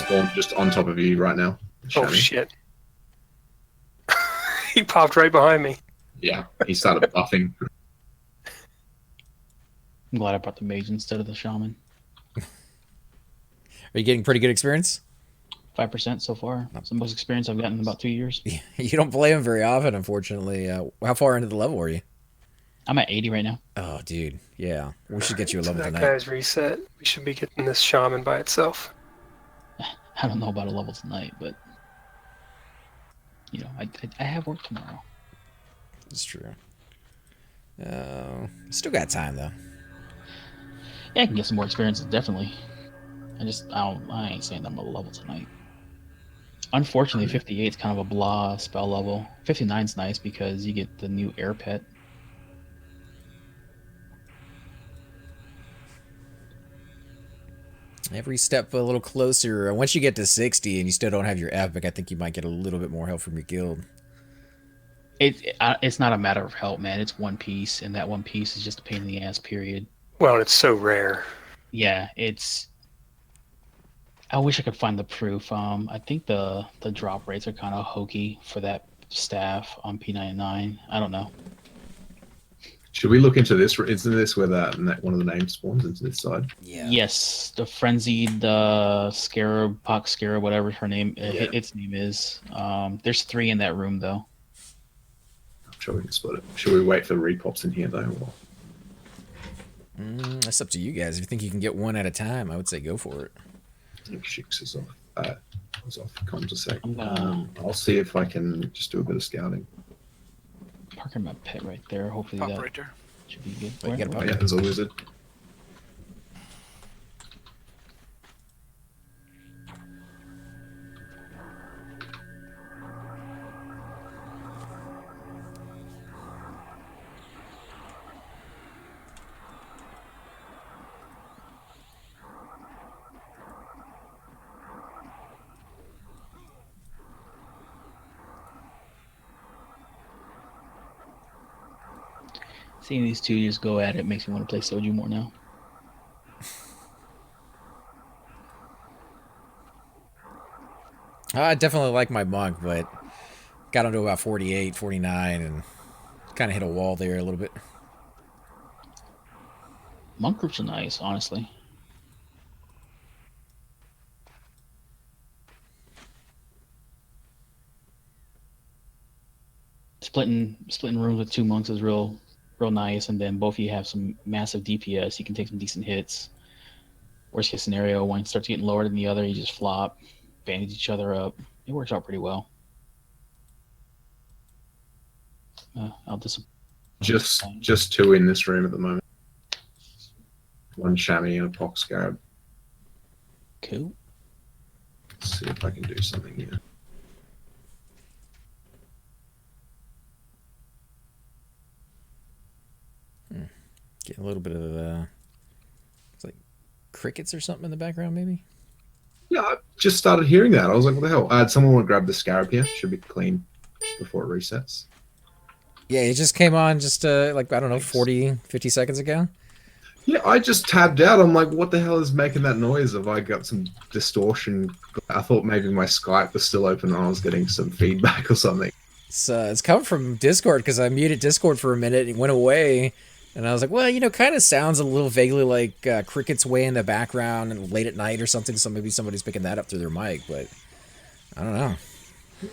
spawned just on top of you right now. Oh, shit. He popped right behind me. Yeah, he started buffing. I'm glad I brought the mage instead of the shaman. Are you getting pretty good experience? 5% so far. That's the most experience I've gotten in about 2 years. You don't play him very often, unfortunately. How far into the level are you? I'm at 80 right now. Oh, dude. Yeah. We should get you a level That tonight. guy's reset. We should be getting this shaman by itself. I don't know about a level tonight, but you know, I have work tomorrow. It's true. Still got time though. Yeah, I can get some more experiences, definitely. I ain't saying I'm a level tonight. Unfortunately, 58 is kind of a blah spell level. 59 is nice because you get the new air pet. Every step a little closer. Once you get to 60 and you still don't have your epic, I think you might get a little bit more help from your guild. It's not a matter of help, man. It's one piece, and that one piece is just a pain in the ass, period. Well, it's so rare. Yeah, I wish I could find the proof. I think the drop rates are kind of hokey for that staff on P99. I don't know. Should we look into this? Isn't this where one of the names spawns into this side? Yeah. Yes, the frenzied scarab, pox scarab, whatever her name, its name is. There's 3 in that room though. I'm sure we can split it. Should we wait for the repops in here though? Or? That's up to you guys. If you think you can get one at a time, I would say go for it. I think Shix is off. Is off. Comes a sec. I'll see if I can just do a bit of scouting. Parking my pet right there. Hopefully Pop that right there. should be good. Wait, you gotta Oh, yeah, there's a wizard. Seeing these two just go at it makes me want to play Soju more now. I definitely like my monk, but got him to about 48, 49, and kind of hit a wall there a little bit. Monk groups are nice, honestly. Splitting rooms with 2 monks is real nice, and then both of you have some massive DPS. You can take some decent hits. Worst case scenario, one starts getting lower than the other, you just flop, bandage each other up. It works out pretty well. I'll just 2 in this room at the moment. 1 chamois and a pox scarab. Cool. Let's see if I can do something here. Getting a little bit of it's like crickets or something in the background, maybe. Yeah, I just started hearing that. I was like, what the hell? Someone want to grab the scarab here. Should be clean before it resets. Yeah, it just came on just like, I don't know, 40, 50 seconds ago. Yeah, I just tabbed out. I'm like, what the hell is making that noise? Have I got some distortion? I thought maybe my Skype was still open and I was getting some feedback or something. It's come from Discord because I muted Discord for a minute and it went away. And I was like, well, you know, kind of sounds a little vaguely like crickets way in the background and late at night or something. So maybe somebody's picking that up through their mic, but I don't know.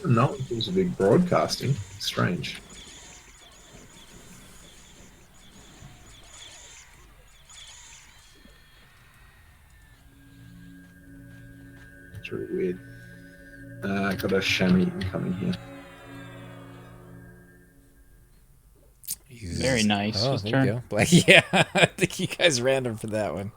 No, it was a big broadcasting. Strange. It's really weird. I got a chamois incoming here. Very nice. Oh, His there turn. you go. Black. Yeah, I think you guys random for that one.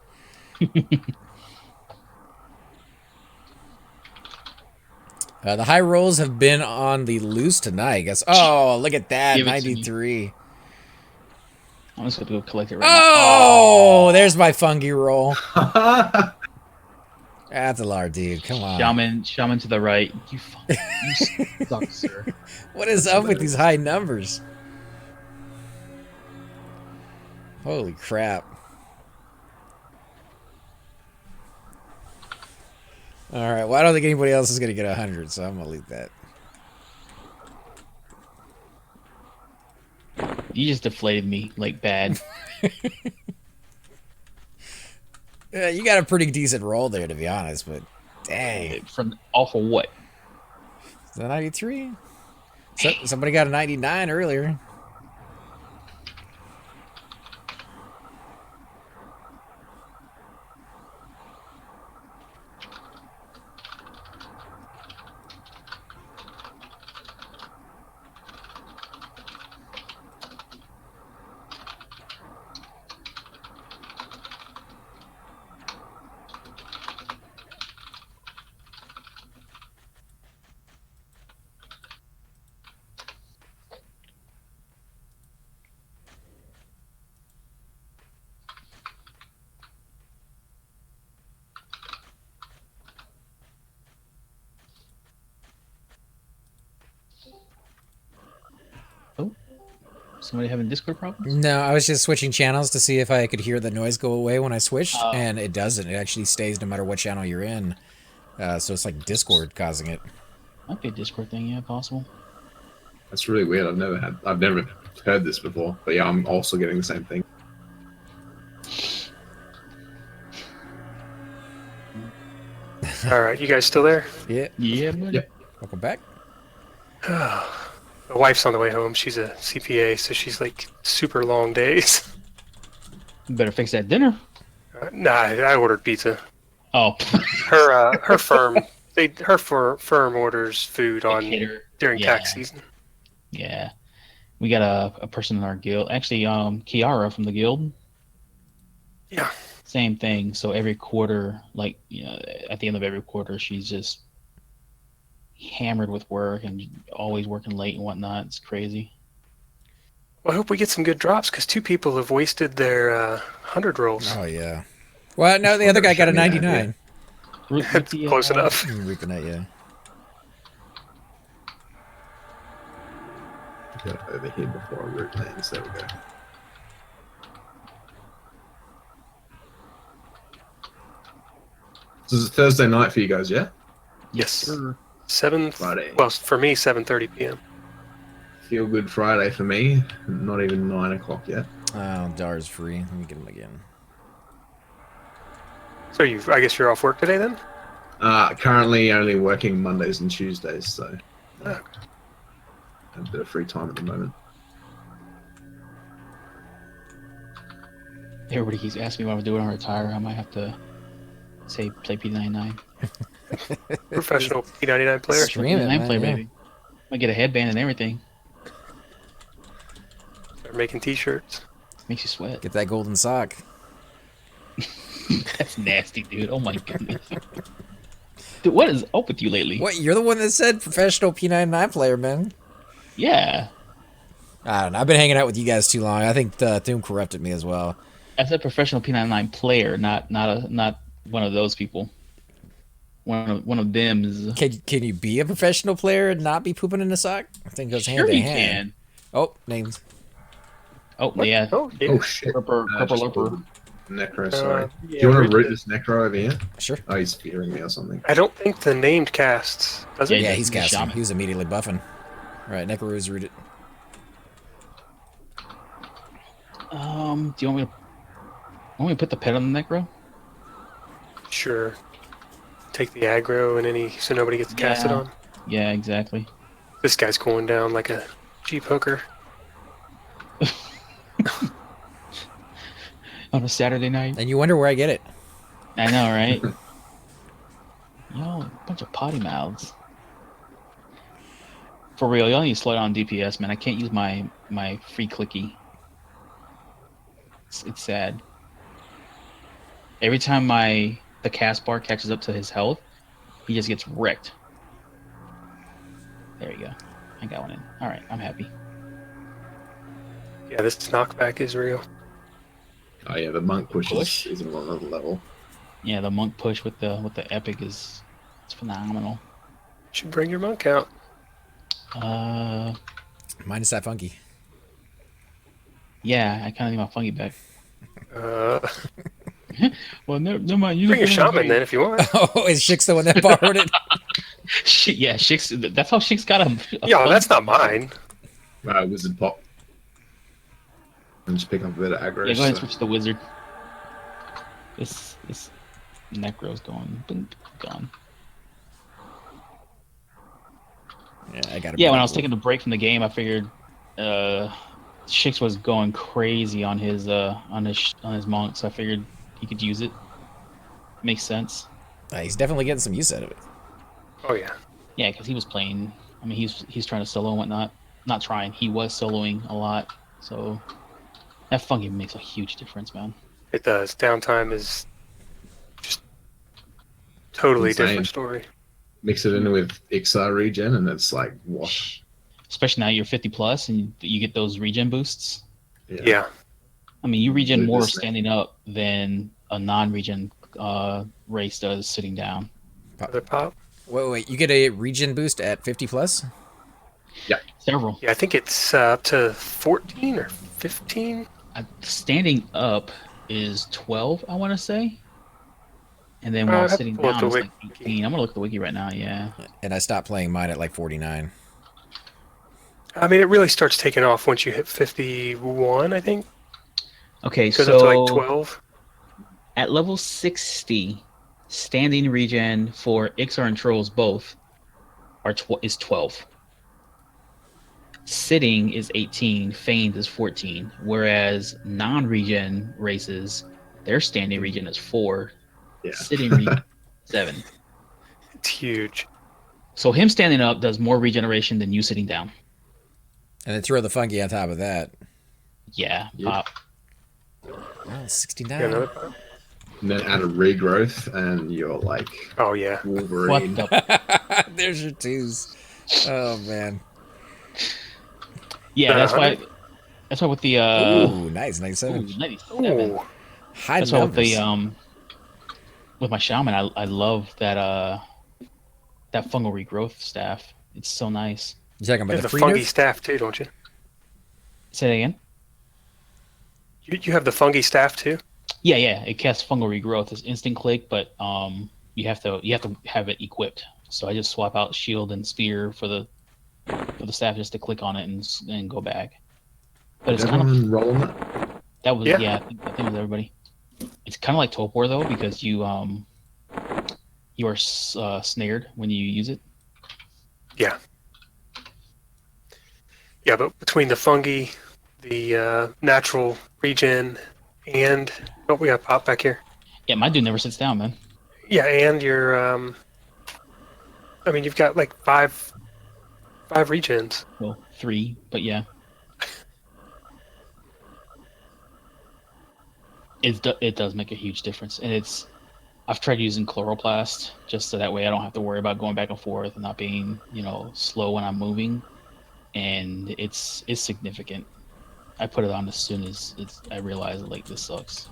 The high rolls have been on the loose tonight, I guess. Oh, look at that. Give it to me. 93. I'm just gonna go collect it right Oh, there's my fungi roll. That's a large dude. Come on. now. Shaman to the right. You suck, sir. What is up with these high numbers? Holy crap. All right. Well, I don't think anybody else is gonna get 100, so I'm gonna leave that. You just deflated me like bad. Yeah, you got a pretty decent roll there, to be honest. But dang, From off of what? is that 93? So, somebody got a 99 earlier. Oh, somebody having Discord problems? No, I was just switching channels to see if I could hear the noise go away when I switched, and it doesn't. It actually stays no matter what channel you're in. So it's like Discord causing it. Might be a Discord thing, yeah, possible. That's really weird. I've never heard this before. But yeah, I'm also getting the same thing. All right, you guys still there? Yeah. Yeah, buddy. Yep. Welcome back. My wife's on the way home. She's a CPA, so she's like super long days. You better fix that dinner. Nah, I ordered pizza. Oh, Her firm orders food on cater. during Yeah. tax season. Yeah. We got a person in our guild. Actually, Kiara from the guild. Yeah. Same thing. So every quarter, like, you know, at the end of every quarter, she's just hammered with work and always working late and whatnot. It's crazy. Well, I hope we get some good drops because 2 people have wasted their 100 rolls. Oh yeah. Well, no, the other guy got a 99. That's close enough. I'm reaping that, yeah. Got it over here before I root names. There we go. So it's Thursday night for you guys, yeah? Yes. Sir. 7. Friday. Well, for me, 7:30 p.m. Feel Good Friday for me. Not even 9 o'clock yet. Oh, Dar's free. Let me get him again. So I guess you're off work today then? Currently only working Mondays and Tuesdays, so Ah. have a bit of free time at the moment. Everybody keeps asking me what I'm doing when I retire. I might have to say play P99. Professional P99 player. Stream it, P99 man, player, yeah. baby. I get a headband and everything. They're making T-shirts. Makes you sweat. Get that golden sock. That's nasty, dude. Oh my goodness. Dude, what is up with you lately? What? You're the one that said professional P99 player, man. Yeah. I don't know. I've been hanging out with you guys too long. I think Doom corrupted me as well. I said professional P99 player, not one of those people. One of them is. Can you be a professional player and not be pooping in a sock? I think it goes hand Sure in you hand. can. Oh, names. Oh yeah. Oh, yeah. Oh shit. Purple Just Lurper. Necro, sorry. yeah, Do you want root to root it. this Necro over here? Sure. Oh, he's fearing me or something. I don't think the named casts. Does it? Yeah, Yeah, he's he's a casting. shaman. He was immediately buffing. All right, Necro's rooted. Do you want me to put the pet on the necro? Sure. Take the aggro and so nobody gets casted Yeah. on. Yeah, exactly. This guy's going down like a cheap hooker. On a Saturday night. And you wonder where I get it. I know, right? Y'all a bunch of potty mouths. For real, y'all need to slow down DPS, man. I can't use my free clicky. It's sad. Every time the cast bar catches up to his health, he just gets wrecked. There you go. I got one in. All right, I'm happy. Yeah, this knockback is real. Oh yeah, the monk push Push? is on another level. Yeah, the monk push with the epic it's phenomenal. Should bring your monk out. Minus that funky. Yeah, I kind of need my funky back. Well, never mind. You Bring a just shaman then if you want. Oh, is Shix the one that borrowed it? Yeah, Shix. That's how Shix got him. Yeah, that's not mine. Wizard pop. And just pick up a bit of aggro. Yeah, go ahead and so- switch to the wizard. This Necro's going gone. Yeah, I got it. Yeah, when I was taking a break from the game, I figured Shix was going crazy on his monk, so I figured he could use it. Makes sense. He's definitely getting some use out of it. Oh yeah. Yeah, because he was playing. I mean, he's trying to solo and whatnot. Not trying. He was soloing a lot. So that fungi makes a huge difference, man. It does. Downtime is just totally Insane. different story. Mix it in with XR regen, and it's like wash. Especially now you're 50 plus and you get those regen boosts. Yeah. I mean, you regen Dude, more this thing. standing up than a non-regen race does sitting down. Other pop. Wait, you get a regen boost at 50 plus? Several. Yeah, I think it's up to 14 or 15. Standing up is 12, I want to say. And then I'd while have to sitting pull up down, the it's like 18. I'm going to look at the wiki right now, yeah. And I stopped playing mine at like 49. I mean, it really starts taking off once you hit 51, I think. Okay, Goes so up to like 12. at level 60, standing regen for Ixar and Trolls both is 12. Sitting is 18, feigned is 14, whereas non-regen races, their standing regen is 4, Yeah. sitting regen 7. It's huge. So him standing up does more regeneration than you sitting down. And then throw the fungi on top of that. Yeah, Yep. pop. Oh, 69. Yeah, another pop. And then add a regrowth, and you're like Oh, yeah. What Wolverine. the? There's your twos. Oh, man. Yeah, that's why. 100? That's why with the Ooh, nice. ooh, 97. 97. Ooh. High That's why with numbers. the with my shaman, I love that that fungal regrowth staff. It's so nice. You talking about You the have the free fungi nerf? staff too, don't you? Say that again. You have the fungi staff too? Yeah, it casts fungal regrowth. It's instant click, but you have to have it equipped. So I just swap out shield and spear for the staff just to click on it and go back. But Is it's kind of everyone rolling that? that was Yeah. I think it was everybody. It's kind of like Topor though because you are snared when you use it. Yeah. Yeah, but between the fungi, the natural regen, and oh, we got pop back here. Yeah, my dude never sits down, man. Yeah, and your I mean, you've got like five regens. Well, 3, but yeah. It does make a huge difference, and I've tried using chloroplast just so that way I don't have to worry about going back and forth and not being slow when I'm moving, and it's significant. I put it on as soon as I realized like this sucks.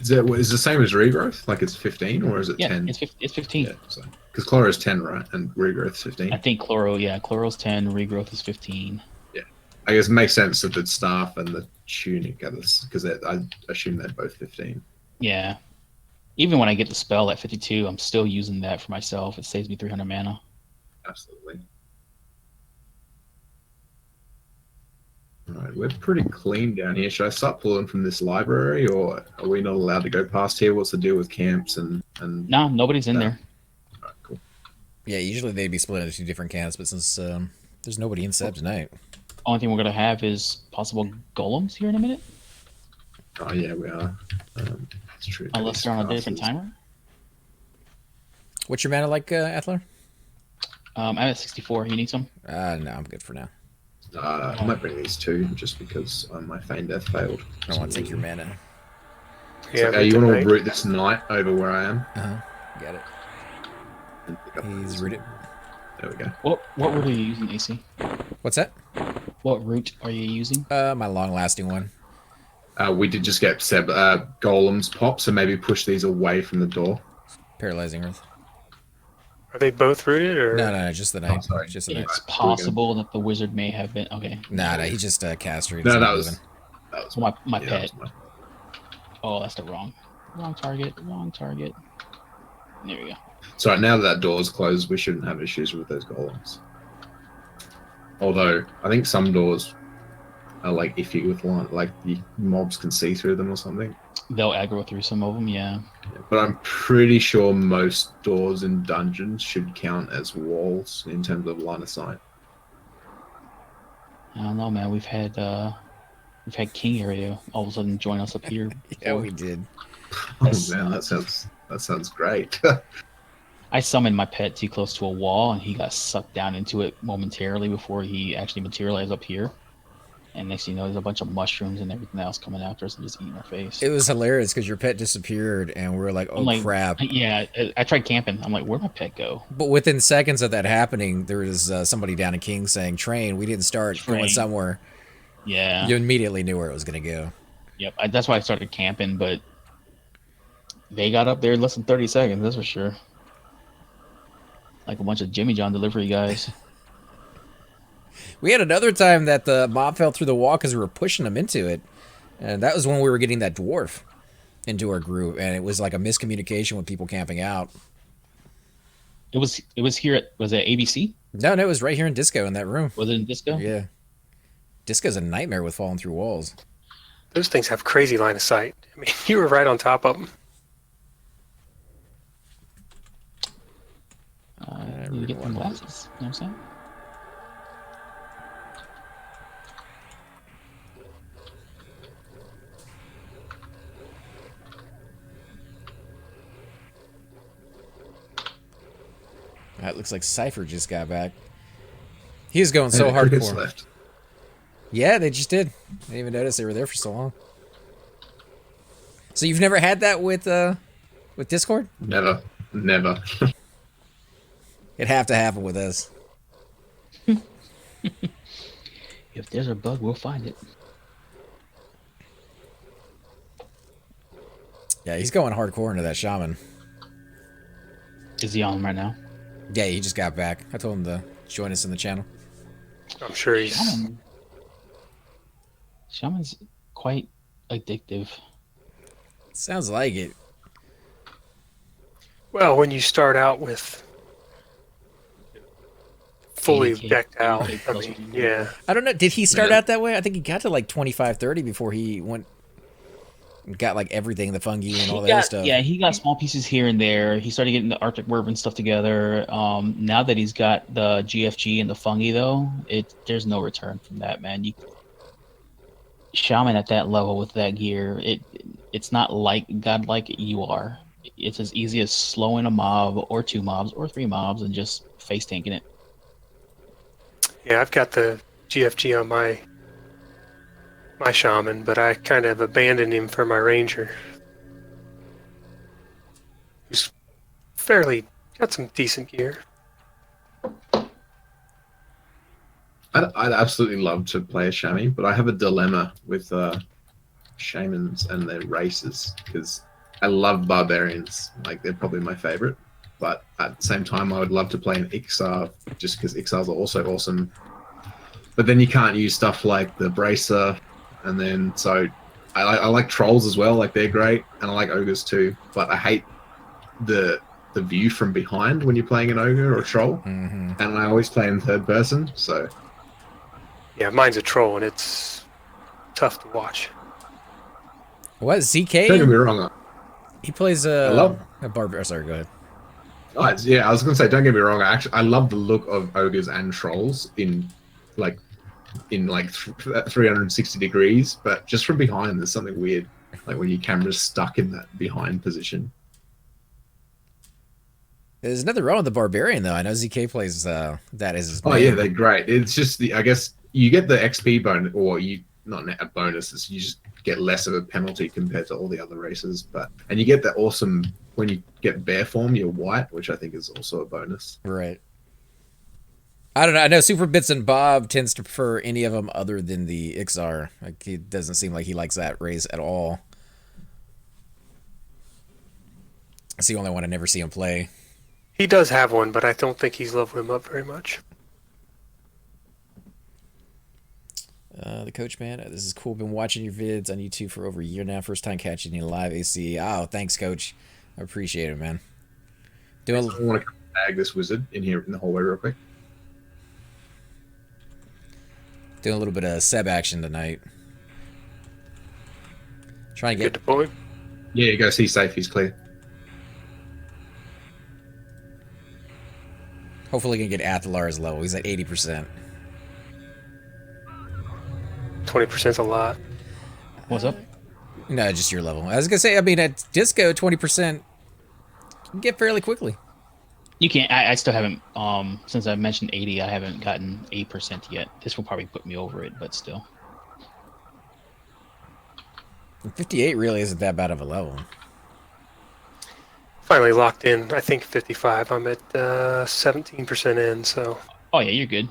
Is it the same as regrowth? Like it's 15, or is it Yeah, 10? it's 15. Yeah, so because Chloro is 10, right? And regrowth's 15. I think chloro's 10, regrowth is 15. I guess it makes sense that the staff and the tunic are this, because I assume they're both 15. Yeah. Even when I get the spell at 52, I'm still using that for myself. It saves me 300 mana. Absolutely. All right, we're pretty clean down here. Should I start pulling from this library, or are we not allowed to go past here? What's the deal with camps and? No, nobody's in there. All right, cool. Yeah, usually they'd be split into 2 different camps, but since there's nobody in Seb tonight. Only thing we're gonna have is possible golems here in a minute, Oh yeah, we are. That's true. unless they're on a different Castles. timer. What's your mana like, Athlar? I'm at 64. You need some? No, I'm good for now. I might bring these two just because my feign death failed. I don't want to take your mana. Yeah, So, you want tonight. to root this knight over where I am? Got it. And pick up He's this rooted. one. There we go. What route are you using, AC? What's that? What route are you using? My long-lasting one. We did just get Seb golems pop, so maybe push these away from the door. Paralyzing Earth. Are they both rooted or? No, just the knight. sorry. Just the knight. It's possible that the wizard may have been okay. Nah, he just castrated. No, He's that not was moving. That was My that pet. was my- Oh, that's the wrong target. Wrong target. There we go. So now that door's closed, we shouldn't have issues with those golems. Although I think some doors are like iffy with line, like the mobs can see through them or something. They'll aggro through some of them, yeah. But I'm pretty sure most doors in dungeons should count as walls in terms of line of sight. I don't know, man. We've had King Area all of a sudden join us up here. Yeah, before. we did. Oh man, that sounds great. I summoned my pet too close to a wall, and he got sucked down into it momentarily before he actually materialized up here. And next thing you know, there's a bunch of mushrooms and everything else coming after us and just eating our face. It was hilarious because your pet disappeared, and we were like, "Oh I'm like, crap!" Yeah, I tried camping. I'm like, where'd my pet go? But within seconds of that happening, there was somebody down in King saying, "Train, we didn't start going Train. somewhere." Yeah. You immediately knew where it was going to go. Yep. That's why I started camping, but they got up there in less than 30 seconds, that's for sure. Like a bunch of Jimmy John delivery guys. We had another time that the mob fell through the wall because we were pushing them into it, and that was when we were getting that dwarf into our group, and it was like a miscommunication with people camping out. It was here at, was it ABC? No, it was right here in Disco in that room. Was it in Disco? Yeah. Disco's a nightmare with falling through walls. Those things have crazy line of sight. I mean, you were right on top of them. Need to get them glasses. You know what I'm saying? It looks like Cypher just got back. He was going so And crickets hardcore. left. Yeah, they just did. I didn't even notice they were there for so long. So you've never had that with Discord? Never. It'd have to happen with us. If there's a bug, we'll find it. Yeah, he's going hardcore into that shaman. Is he on right now? Yeah, he just got back. I told him to join us in the channel. I'm sure he's. Shaman's quite addictive. Sounds like it. Well, when you start out with fully 80K. decked out, I mean, yeah. I don't know. Did he start Yeah. out that way? I think he got to like 25, 30 before he went and got like everything, the fungi and all that other stuff. Yeah, he got small pieces here and there. He started getting the Arctic Werb and stuff together. Now that he's got the GFG and the fungi, though, there's no return from that, man. Shaman at that level with that gear, it's not like godlike you are. It's as easy as slowing a mob or two mobs or three mobs and just face tanking it. Yeah, I've got the GFG on my shaman, but I kind of abandoned him for my ranger. He's got some decent gear. I'd absolutely love to play a chamois, but I have a dilemma with shamans and their races because I love barbarians. Like, they're probably my favorite. But at the same time, I would love to play an Ixar just because Ixars are also awesome. But then you can't use stuff like the Bracer. And then, so I like trolls as well. Like, they're great. And I like ogres too. But I hate the view from behind when you're playing an ogre or a troll. Mm-hmm. And I always play in third person. So Yeah, mine's a troll, and it's tough to watch. What, ZK? don't get me wrong. He plays I love- a barber. Sorry, go ahead. Yeah, I was gonna say, don't get me wrong. I love the look of ogres and trolls in 360 degrees, but just from behind, there's something weird. Like when your camera's stuck in that behind position. There's nothing wrong with the barbarian though. I know ZK plays that as his. Oh main. yeah, they're great. It's just I guess you get the XP bonus, or you not a bonus. It's you just get less of a penalty compared to all the other races. And you get that awesome when you get bear form, you're white, which I think is also a bonus. Right. I don't know. I know Super Bits and Bob tends to prefer any of them other than the Ixar. Like, he doesn't seem like he likes that race at all. It's the only one I never see him play. He does have one, but I don't think he's leveled him up very much. The coach man, this is cool. Been watching your vids on YouTube for over a year now. First time catching you live, AC. Oh, thanks, coach. I appreciate it, man. I want to tag this wizard in here in the hallway real quick. Doing a little bit of Seb action tonight. Trying to Good get. deploy. Yeah, you guys, he's safe. He's clear. Hopefully, gonna get Athalar's level. He's at 80%. 20%'s a lot. What's up? No, just your level. I was gonna say. I mean, at Disco, 20% you can get fairly quickly. You can't. I still haven't. Since I mentioned 80, I haven't gotten 8% yet. This will probably put me over it, but still. 58 really isn't that bad of a level. Finally locked in. I think 55. I'm at 17% in. So. Oh yeah, you're good.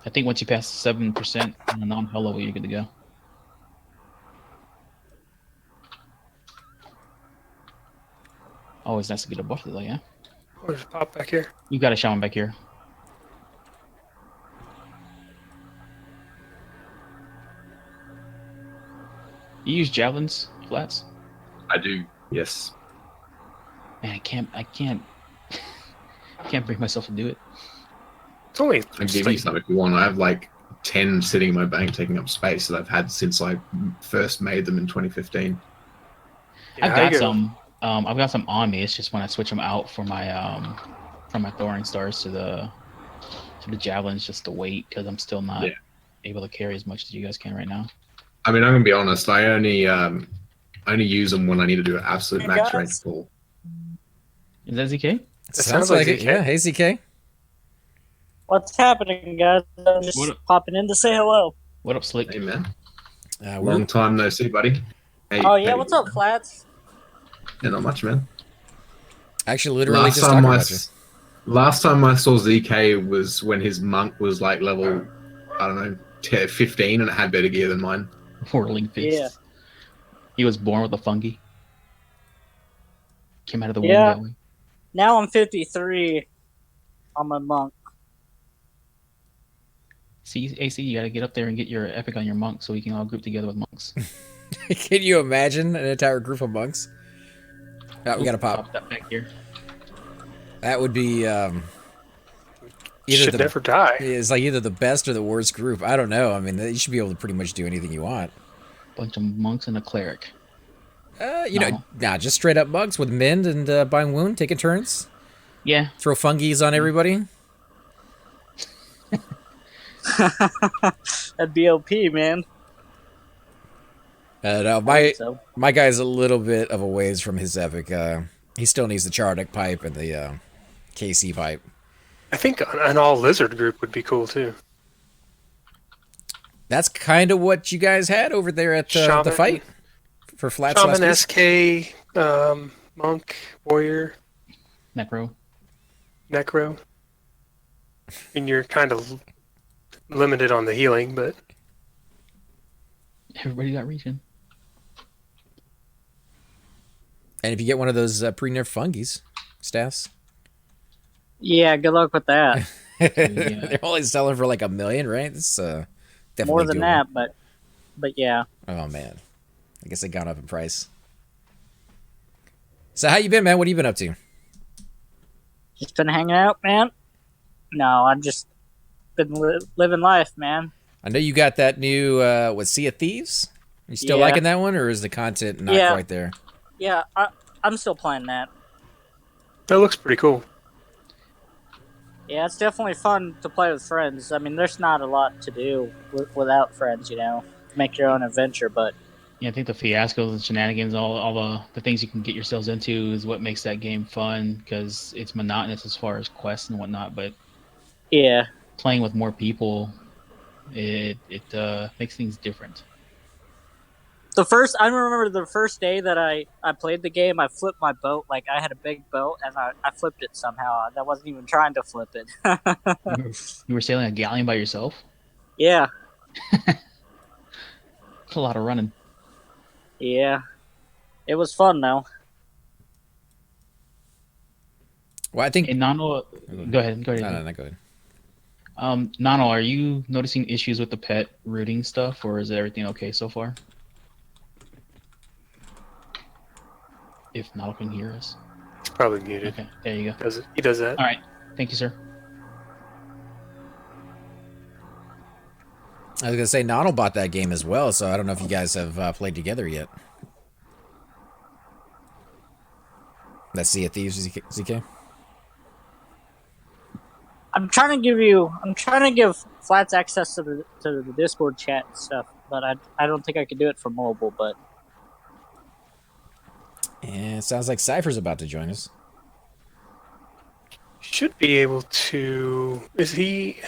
I think once you pass 7% on a non-hell level, you're good to go. Always nice to get a buff though, yeah. Oh, there's a pop back here. You got a shaman back here. You use javelins, flats? I do. Yes. Man, I can't bring myself to do it. It's only. I can give you some if you want. I have like 10 sitting in my bank taking up space that I've had since I first made them in 2015. Yeah, I've got some. I've got some on me. It's just when I switch them out for my throwing stars to the javelins, just to wait because I'm still not able to carry as much as you guys can right now. I mean, I'm gonna be honest. I only use them when I need to do an absolute max range pull. Is that ZK? Sounds like it. ZK. Yeah. Hey, ZK. What's happening, guys? I'm just popping in to say hello. What up, Slick? Hey man, We're long time no see, buddy. Hey, Oh yeah, hey. what's up, Flats? Yeah, not much, man. actually literally just talking about you. Last time I saw ZK was when his monk was like level, I don't know, 15, and it had better gear than mine. Whirling fist. Yeah. He was born with a fungi. Came out of the womb Yeah. that way. Now I'm 53 on my monk. See, AC, you gotta get up there and get your epic on your monk so we can all group together with monks. Can you imagine an entire group of monks? Oh, we got to pop. That back here. That would be either Should never die. It's like either the best or the worst group. I don't know. I mean, you should be able to pretty much do anything you want. Bunch of monks and a cleric. Just straight up monks with mend and buying wound, taking turns. Yeah. Throw fungis on everybody. That'd be OP, man. No, my guy's a little bit of a ways from his epic. He still needs the Chardic pipe and the KC pipe. I think an all lizard group would be cool too. That's kind of what you guys had over there at the fight for Flats last Shaman, week. SK, monk, warrior, Necro. And you're kind of limited on the healing, but Everybody got Regen. And if you get one of those pre-nerf fungis staffs, Yeah, good luck with that. they're only selling for like $1 million, right? It's definitely More than doable. that, but yeah. Oh man, I guess they gone up in price. So how you been, man? What have you been up to? Just been hanging out, man. No, I've just been living life, man. I know you got that new Sea of Thieves. You still Yeah. liking that one, or is the content not Yeah. quite there? Yeah, I'm still playing that. that looks pretty cool. Yeah, it's definitely fun to play with friends. I mean, there's not a lot to do without friends, you know. Make your own adventure, but Yeah, I think the fiascos and shenanigans, all the things you can get yourselves into is what makes that game fun, because it's monotonous as far as quests and whatnot, but yeah. playing with more people, it makes things different. I remember the first day that I played the game, I flipped my boat. Like, I had a big boat, and I flipped it somehow. I wasn't even trying to flip it. You were sailing a galleon by yourself? Yeah, That's a lot of running. yeah. It was fun, though. Well, I think. And Nano, go ahead. No, go ahead. Nano, are you noticing issues with the pet rooting stuff, or is everything okay so far? If Nano can hear us. He's probably muted. Okay, there you go. He does that. All right, thank you, sir. I was gonna say Nano bought that game as well, so I don't know if you guys have played together yet. Let's see, Thieves, ZK. I'm trying to give Flats access to the Discord chat and stuff, but I don't think I can do it for mobile. But And it sounds like Cypher's about to join us. Should be able to. Is he?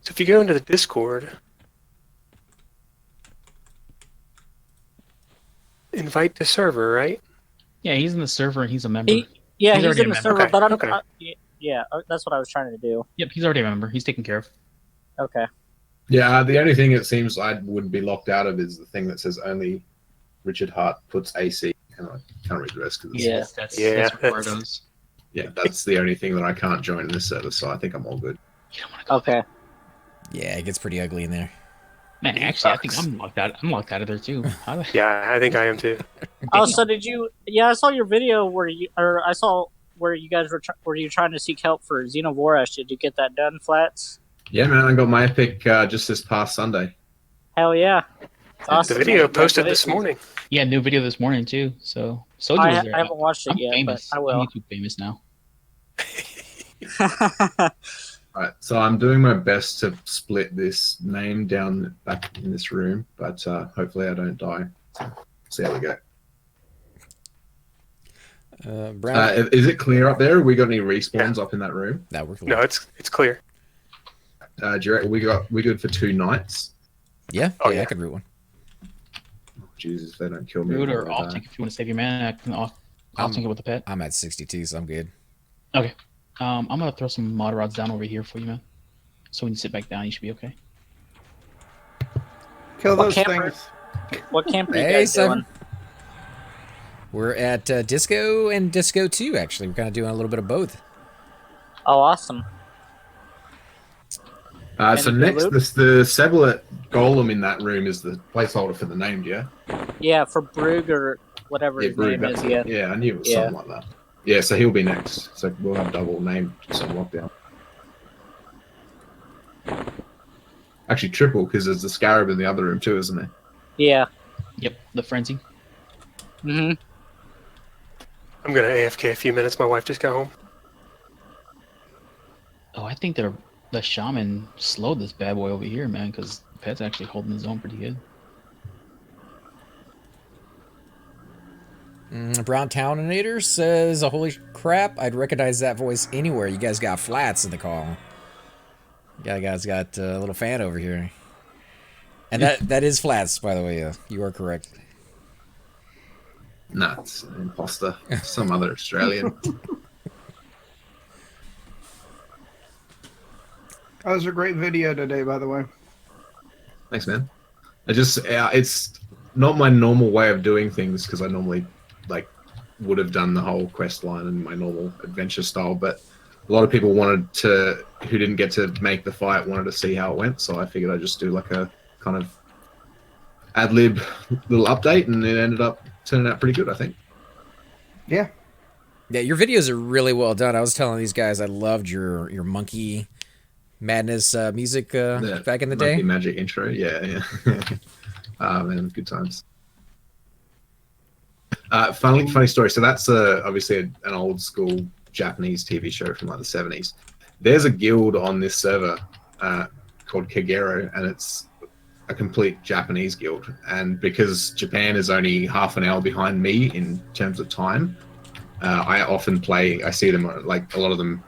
So if you go into the Discord, invite to server, right? Yeah, he's in the server and he's a member. he's already in a the member. server. Okay, But I'm okay. that's what I was trying to do. Yep, he's already a member. He's taken care of. Okay. Yeah, the only thing it seems I would be locked out of is the thing that says only Richard Hart puts AC, and I can't read the rest because Yeah. That's Yeah, Ricardo's. yeah, that's the only thing that I can't join in this server. So I think I'm all good. You don't want to go. Okay. Yeah, it gets pretty ugly in there. Man, actually, I think Sucks. I'm locked out. I'm locked out of there too. Yeah, I think I am too. Oh, so did you? Yeah, I saw your video where I saw where you guys were you trying to seek help for Xenovorash. Did you get that done, Flats? Yeah, man, I got my epic just this past Sunday. Hell yeah. Awesome. The video man. posted this Congratulations. morning. Yeah, new video this morning too. So Soju I was there. haven't watched it I'm yet, famous. but I will. I'm YouTube famous now. All right, so I'm doing my best to split this name down back in this room, but hopefully I don't die. So, see how we go. Brown. Is it clear up there? We got any respawns up in that room? That worked. No, it's clear. Do you reckon we good for 2 nights? Yeah, Oh, yeah, I yeah. could root one. Jesus, if they don't kill me. Root or I'll off die. tank if you want to save your mana. I'll tank it with the pet. I'm at 62, so I'm good. Okay. I'm gonna throw some mod rods down over here for you, man. So when you sit back down, you should be okay. Kill What those camper? things. What camp are you Hey, guys Simon. doing? We're at Disco and Disco 2, actually. We're kind of doing a little bit of both. Oh, awesome. So And next, loot? the Seblet golem in that room is the placeholder for the name, yeah? Yeah, for Brug or whatever his Brugg, name that's is. it. Yeah. Yeah, I knew it was Yeah. something like that. Yeah, so he'll be next. So we'll have double name just on lockdown. Actually, triple, because there's the Scarab in the other room too, isn't there? Yeah. Yep, the frenzy. Mm-hmm. I'm gonna AFK a few minutes. My wife just got home. Oh, I think the shaman slowed this bad boy over here, man, because the pet's actually holding his own pretty good. Brown Towninator says, holy crap, I'd recognize that voice anywhere. You guys got Flats in the call. Yeah, guys got a little fan over here. And that is Flats, by the way. You are correct. Nah, it's an imposter. Some other Australian. That was a great video today, by the way. Thanks, man. It's not my normal way of doing things because I normally would have done the whole quest line in my normal adventure style, but a lot of people who didn't get to make the fight wanted to see how it went, so I figured I'd just do like a kind of ad-lib little update, and it ended up turning out pretty good, I think. Yeah. Yeah, your videos are really well done. I was telling these guys I loved your Monkey Madness music back in the day. Monkey Magic intro, yeah. Man, good times. Funny story. So that's obviously an old school Japanese TV show from like the 70s. There's a guild on this server called Kagero, and it's a complete Japanese guild. And because Japan is only half an hour behind me in terms of time, I often play. I see them like a lot of them.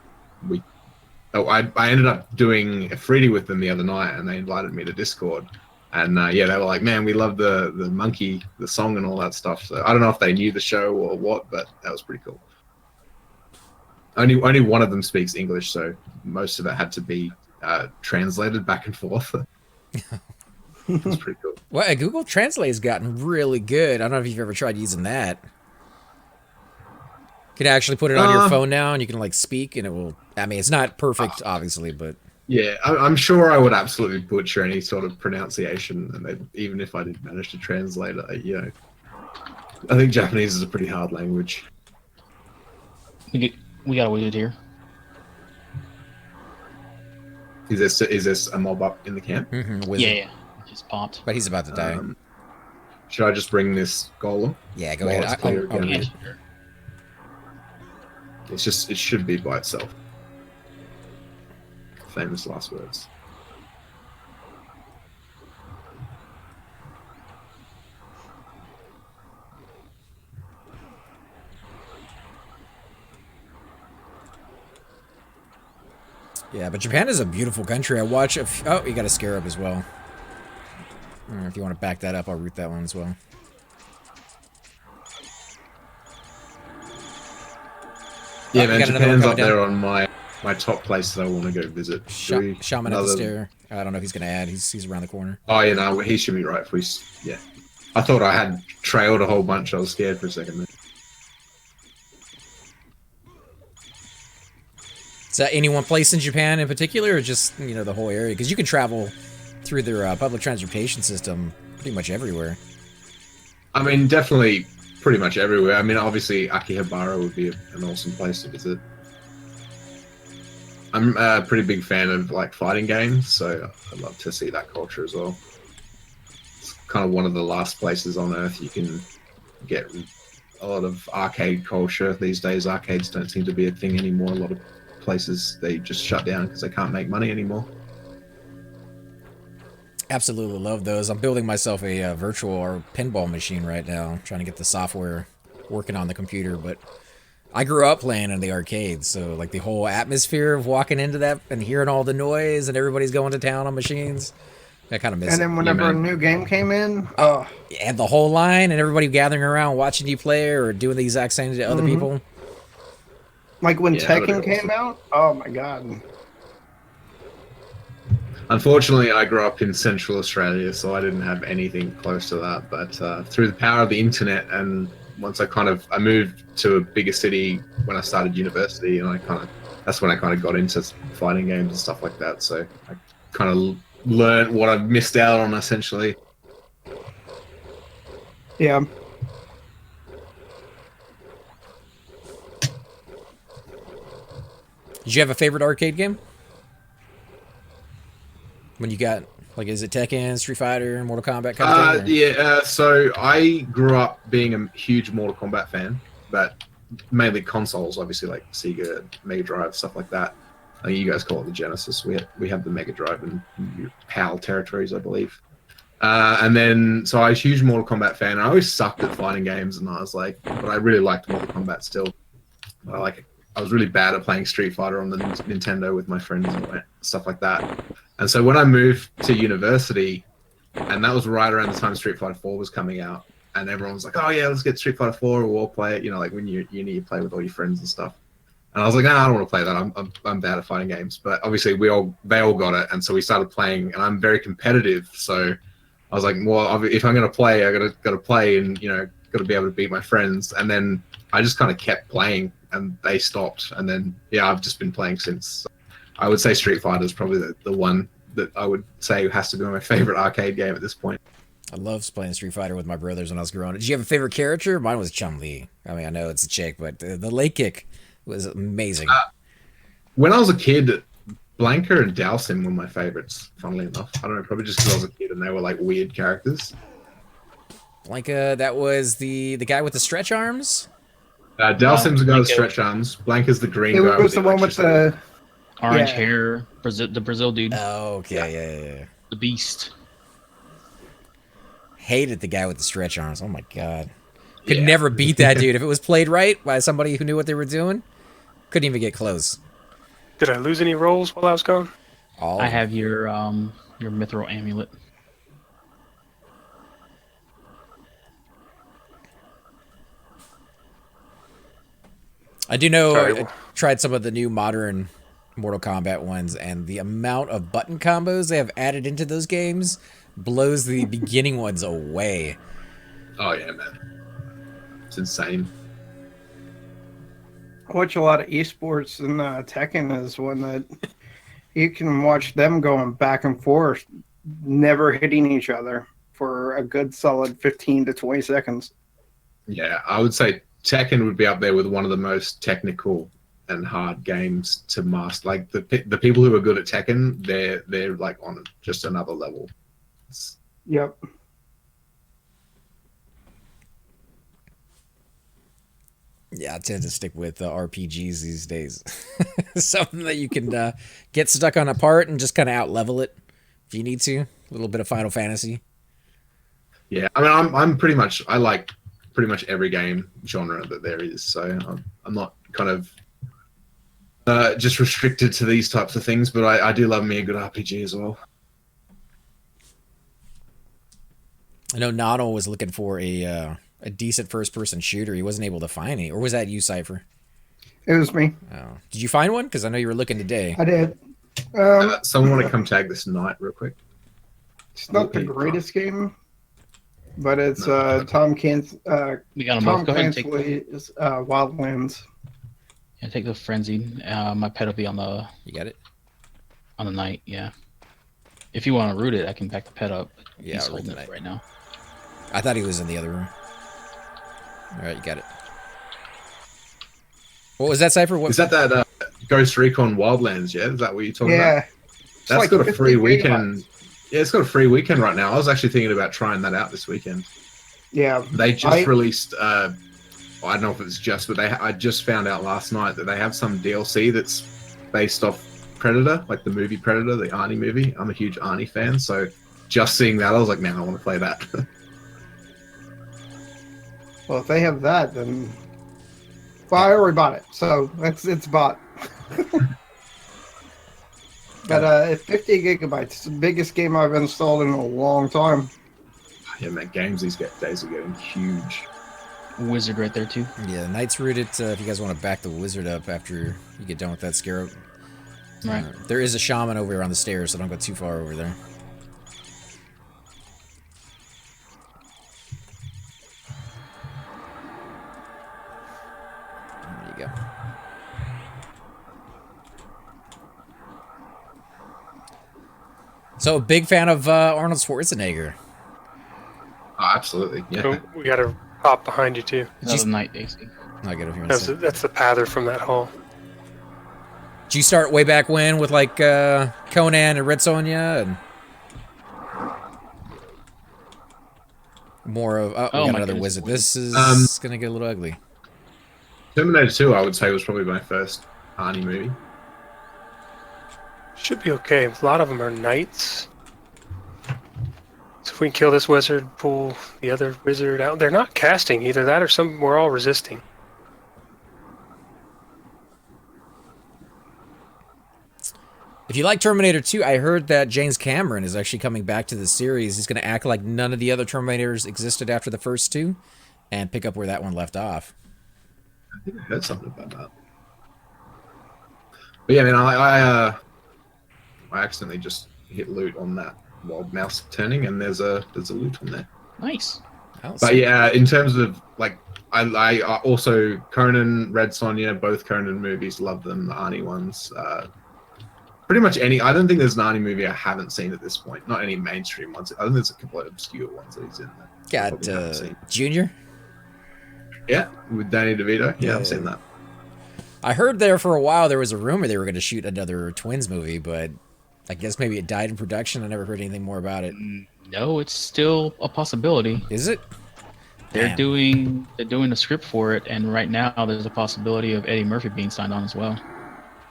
I ended up doing a freebie with them the other night, and they invited me to Discord. And they were like, "Man, we love the monkey, the song, and all that stuff." So I don't know if they knew the show or what, but that was pretty cool. Only one of them speaks English, so most of it had to be translated back and forth. It was pretty cool. Well, Google Translate has gotten really good. I don't know if you've ever tried using that. You can actually put it on your phone now, and you can like speak, and it will. I mean, it's not perfect, obviously, but Yeah, I'm sure I would absolutely butcher any sort of pronunciation, and even if I did manage to translate it, I think Japanese is a pretty hard language. We got a wizard here. Is this a mob up in the camp? Wizard. Yeah. Just popped. But he's about to die. Should I just bring this golem? Yeah, go Well, ahead. it's clear I'll again. read it. It should be by itself. Famous last words. Yeah, but Japan is a beautiful country. I watch. Oh, you got a scarab as well. If you want to back that up, I'll root that one as well. Yeah, Oh, man, got another one Japan's up coming there on my top place that I want to go visit. Shaman at the stair. I don't know if he's going to add. He's around the corner. Oh, yeah, no, he should be right. Yeah. I thought I had trailed a whole bunch. I was scared for a second there. Is that any one place in Japan in particular, or just, the whole area? Because you can travel through their public transportation system pretty much everywhere. I mean, definitely pretty much everywhere. I mean, obviously, Akihabara would be an awesome place to visit. I'm a pretty big fan of, fighting games, so I'd love to see that culture as well. It's kind of one of the last places on Earth you can get a lot of arcade culture. These days, arcades don't seem to be a thing anymore. A lot of places, they just shut down because they can't make money anymore. Absolutely love those. I'm building myself a virtual or pinball machine right now. I'm trying to get the software working on the computer, but I grew up playing in the arcades, so the whole atmosphere of walking into that and hearing all the noise and everybody's going to town on machines, I kind of miss it. And then whenever a new game came in, and the whole line and everybody gathering around watching you play or doing the exact same to other people. Like when Yeah, Tekken came out, oh my god. Unfortunately, I grew up in Central Australia, so I didn't have anything close to that. But through the power of the internet, and once I moved to a bigger city when I started university, and that's when I kind of got into fighting games and stuff like that. So I kind of learned what I missed out on, essentially. Yeah. Did you have a favorite arcade game? When you got, is it Tekken, Street Fighter, Mortal Kombat kind of thing? Yeah, so I grew up being a huge Mortal Kombat fan, but mainly consoles, obviously, like Sega, Mega Drive, stuff like that. I think you guys call it the Genesis. We have the Mega Drive in PAL territories, I believe. And then, so I was a huge Mortal Kombat fan. I always sucked at fighting games, and but I really liked Mortal Kombat still. I was really bad at playing Street Fighter on the Nintendo with my friends and stuff like that. And so when I moved to university, and that was right around the time Street Fighter 4 was coming out, and everyone was like, "Oh yeah, let's get Street Fighter 4. We'll all play it." When you're at uni, you play with all your friends and stuff. And I was like, "Nah, I don't want to play that. I'm bad at fighting games." But obviously, they all got it, and so we started playing. And I'm very competitive, so I was like, "Well, if I'm gonna play, I gotta play, and got to be able to beat my friends." And then I just kind of kept playing, and they stopped. And then I've just been playing since. So I would say Street Fighter is probably the one that I would say has to be my favorite arcade game at this point. I loved playing Street Fighter with my brothers when I was growing up. Did you have a favorite character? Mine was Chun-Li. I mean, I know it's a chick, but the leg kick was amazing. When I was a kid, Blanca and Dhalsim were my favorites, funnily enough. I don't know, probably just because I was a kid and they were weird characters. Blanca, that was the guy with the stretch arms? Dhalsim's the guy with stretch arms. Blanca's the green guy. It was the one with the orange hair, the Brazil dude. Oh, okay, yeah. The beast. Hated the guy with the stretch arms. Oh my god. Could never beat that dude. If it was played right by somebody who knew what they were doing, couldn't even get close. Did I lose any rolls while I was gone? I have your mithril amulet. I do know I tried some of the new modern Mortal Kombat ones, and the amount of button combos they have added into those games blows the beginning ones away. Oh yeah, man. It's insane. I watch a lot of esports, and Tekken is one that you can watch them going back and forth, never hitting each other for a good solid 15 to 20 seconds. Yeah, I would say Tekken would be up there with one of the most technical and hard games to master. Like the people who are good at Tekken, they're like on just another level. Yep. Yeah, I tend to stick with RPGs these days. Something that you can get stuck on a part and just kind of out level it if you need to. A little bit of Final Fantasy. Yeah, I mean, I'm pretty much, I like pretty much every game genre that there is, so I'm not kind of just restricted to these types of things, but I do love me a good RPG as well. I know Noddle was looking for a decent first-person shooter. He wasn't able to find any. Or was that you, Cypher? It was me. Oh. Did you find one? Because I know you were looking today. I did. Someone want to come tag this night real quick? It's not the greatest game, but it's Tom Clancy's We got them both. Go ahead and take Wildlands. Yeah, take the frenzy. My pet will be on the You got it? on the night. Yeah. If you want to root it, I can back the pet up. Yeah, He's I'll root holding the it night. right now. I thought he was in the other room. All right, you got it. What was that, Cypher? What? Is that Ghost Recon Wildlands? Yeah, is that what you're talking about? Yeah. It's That's like got a 50 free weekend. gigabytes. Yeah, it's got a free weekend right now. I was actually thinking about trying that out this weekend. Yeah. They just released. I don't know if it's just, but I just found out last night that they have some DLC that's based off Predator, like the movie Predator, the Arnie movie. I'm a huge Arnie fan, so just seeing that, I was like, man, I want to play that. Well, if they have that, then. Well, I already bought it, so it's bought. But it's 50 gigabytes. It's the biggest game I've installed in a long time. Yeah, man, games these days are getting huge. Wizard right there too. Yeah, Knight's rooted. If you guys want to back the wizard up after you get done with that scarab. Right. There is a shaman over here on the stairs, so don't go too far over there. There you go. So, big fan of Arnold Schwarzenegger. Oh, absolutely. Yeah. So we got to pop behind you too. Another night, AC. I'll get over here in a second. That's the pather from that hall. Did you start way back when with like Conan and Red Sonja and more of? Oh, we got my another goodness. wizard. This is gonna get a little ugly. Terminator 2, I would say, was probably my first Arnie movie. Should be okay. A lot of them are knights. So if we can kill this wizard, pull the other wizard out. They're not casting either that or some. We're all resisting. If you like Terminator 2, I heard that James Cameron is actually coming back to the series. He's gonna act like none of the other Terminators existed after the first two, and pick up where that one left off. I think I heard something about that. But yeah, I accidentally just hit loot on that while mouse turning, and there's a loot on there. Nice. But yeah, in terms of like, I also Conan, Red Sonja, both Conan movies, love them. The Arnie ones, pretty much any. I don't think there's an Arnie movie I haven't seen at this point. Not any mainstream ones. I think there's a couple of obscure ones that he's in there. I Got probably haven't seen. Junior. Yeah, with Danny DeVito. Yeah, I've seen that. I heard there for a while there was a rumor they were going to shoot another Twins movie, but I guess maybe it died in production. I never heard anything more about it. No, it's still a possibility. Is it? They're Damn. doing the script for it, and right now there's a possibility of Eddie Murphy being signed on as well.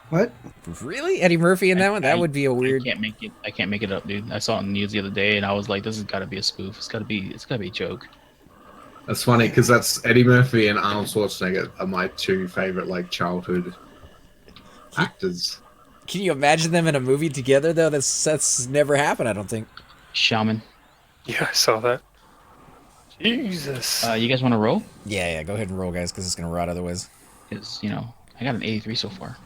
What? Really? Eddie Murphy in that one? That would be a weird. I can't make it up, dude. I saw it in the news the other day, and I was like, "This has got to be a spoof. It's got to be a joke." That's funny because that's Eddie Murphy and Arnold Schwarzenegger are my two favorite like childhood actors. Can you imagine them in a movie together though? That's never happened. I don't think. Shaman. Yeah, I saw that. Jesus. You guys want to roll? Yeah. Go ahead and roll, guys, because it's gonna rot otherwise. Because I got an 83 so far.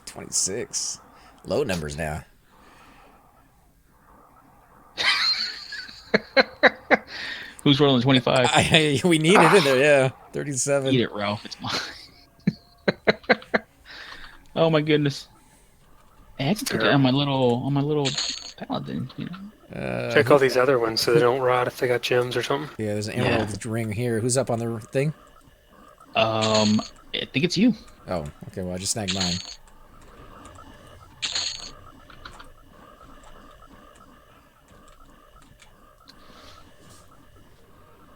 26. Low numbers now. Who's rolling 25? We need it in there, yeah. 37. Eat it, Ralph. It's mine. Oh my goodness. Hey, I can put that on my little paladin. You know. Check all these other ones so they don't rot if they got gems or something. Yeah, there's an emerald ring here. Who's up on the thing? I think it's you. Oh, okay. Well, I just snagged mine.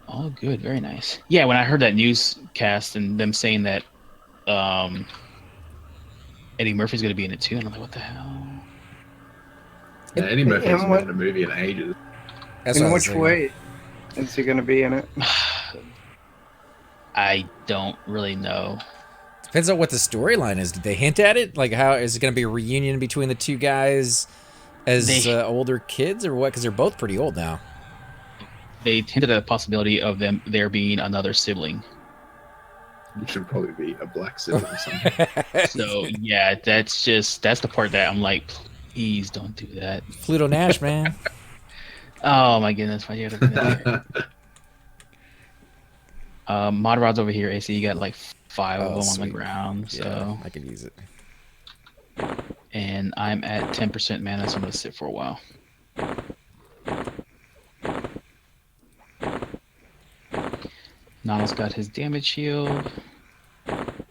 Oh, good. Very nice. Yeah, when I heard that newscast and them saying that Eddie Murphy's going to be in it too, and I'm like, what the hell? Yeah, Eddie Murphy hasn't been in a movie in ages. That's In what I was which thinking. way is he going to be in it? I don't really know. Depends on what the storyline is. Did they hint at it? Like, how is it going to be a reunion between the two guys as older kids, or what? Because they're both pretty old now. They hinted at the possibility of there being another sibling. It should probably be a black sibling or something. So yeah, that's the part that I'm like, please don't do that. Pluto Nash, man. Oh my goodness, why you gotta do that? Mod Rod's over here, AC. You got like 5 of them on the ground, so Yeah, I could use it. and I'm at 10% mana, so I'm gonna sit for a while. Nano's got his damage shield.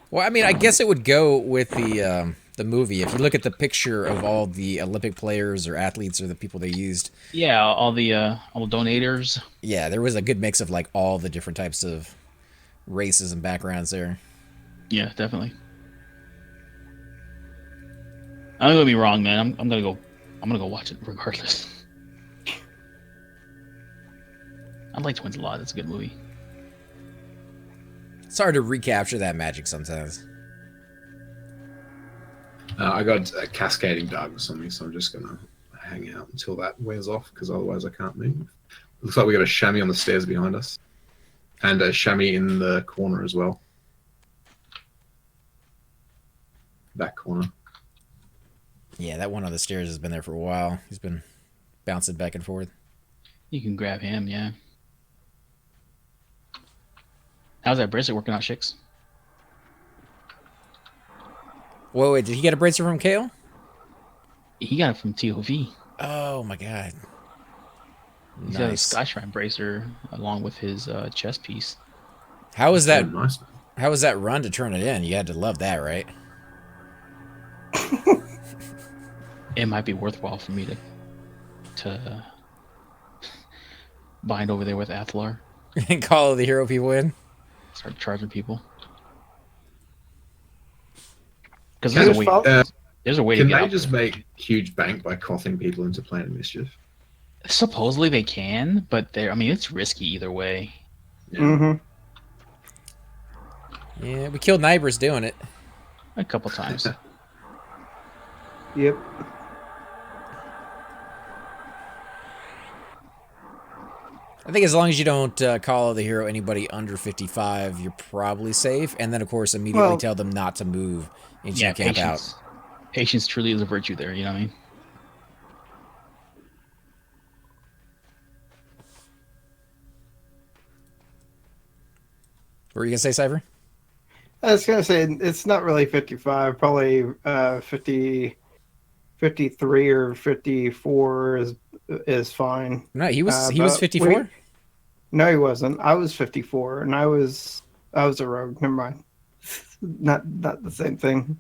Well, I mean, I guess it would go with the movie. If you look at the picture of all the Olympic players or athletes or the people they used. Yeah, all the donators. Yeah, there was a good mix of like all the different types of races and backgrounds there. Yeah, definitely. I'm gonna be wrong, man. I'm gonna go watch it regardless. I like Twins a lot. It's a good movie. It's hard to recapture that magic sometimes. I got cascading darkness on me, so I'm just gonna hang out until that wears off, because otherwise I can't move. Looks like we got a chamois on the stairs behind us, and a chamois in the corner as well. Back corner. Yeah, that one on the stairs has been there for a while. He's been bouncing back and forth. You can grab him, yeah. How's that bracelet working out, Shix? Whoa, wait, did he get a bracelet from Kale? He got it from TOV. Oh my god. He's got a Sky Shrine bracer along with his chest piece. How was that? Oh, nice. How was that run to turn it in? You had to love that, right? It might be worthwhile for me to bind over there with Athlar. And call the hero people in. Start charging people. Because Can there's a way to Can get they out just there. make huge bank by coughing people into planning mischief? Supposedly they can, but it's risky either way. Yeah. Mm-hmm. Yeah, we killed Nibers doing it. A couple times. Yep. I think as long as you don't call the hero anybody under 55, you're probably safe. And then, of course, immediately tell them not to move into your camp out. Patience truly is a virtue there, you know what I mean? What were you going to say, Cypher? I was going to say, it's not really 55, probably 53 or 54 is fine. No, he was 54? No, he wasn't. I was 54, and I was a rogue. Never mind. Not the same thing.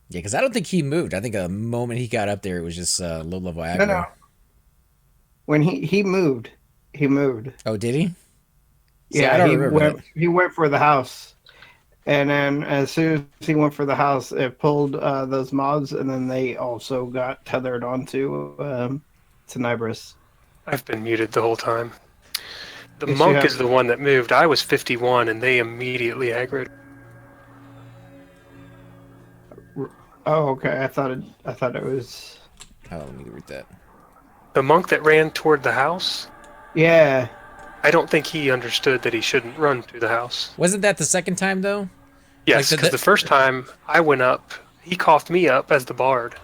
Yeah, because I don't think he moved. I think the moment he got up there, it was just low-level aggro. No. When he moved, he moved. Oh, did he? Yeah, I don't remember that. he went for the house. And then as soon as he went for the house, it pulled those mobs, and then they also got tethered onto Tenebris. I've been muted the whole time. The Yes, monk is the one that moved. I was 51, and they immediately aggroed. Oh, okay. I thought it was. Oh, let me read that. The monk that ran toward the house, Yeah. I don't think he understood that he shouldn't run through the house. Wasn't that the second time, though? Yes, Like, because the first time I went up, he coughed me up as the bard.